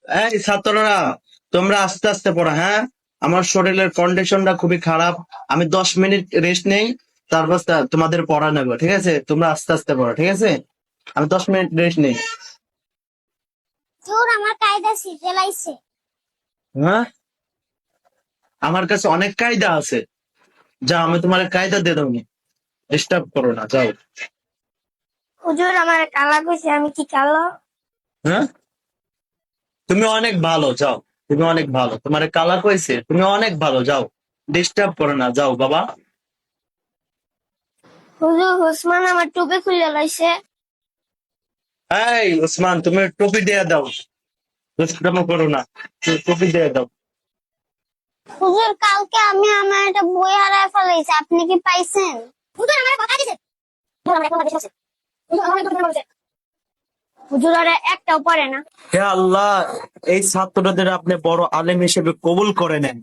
এই ছাত্ররা, তোমরা আস্তে আস্তে পড়ো, হ্যাঁ? আমার শরীরের কন্ডিশনটা খুবই খারাপ। আমি 10 মিনিট রেস্ট নেই, তারপর তোমাদের পড়া নেবো, ঠিক আছে? তোমরা আস্তে আস্তে পড়ো, ঠিক আছে? আমি 10 মিনিট রেস্ট নেই। হুজুর আমার কায়দা শিখে লাইছে। হ্যাঁ, আমার কাছে অনেক কায়দা আছে। যা, আমি তোমার কায়দা দিয়ে দেবো। ডিস্টার্ব করো না, যাও। হুজুর আমার কালা কইছে, আমি কি কালো? হ্যাঁ, তুমি অনেক ভালো, যাও। তুমি অনেক ভালো, তোমার কালা কইছে, তুমি অনেক ভালো, যাও। ডিস্টার্ব করো না, যাও বাবা। হুজুর হুসমান আমার টুপি খুলে লাইছে। এই ওসমান, তুমি টুপি দিয়ে দাও। দুষ্টামো করো না, টুপি দিয়ে দাও। হুজুর কালকে আমি আমার একটা বই হারায় ফেলাইছি, আপনি কি পাইছেন? হুজুর আমার কথা দিছে। হুজুর আমার কথা দিছে। হুজুর আমার কথা বলেছে। হুজুর আর একটাও পড়ে না। হে আল্লাহ, এই ছাত্রদের আপনি বড় আলেম হিসেবে কবুল করে নেন।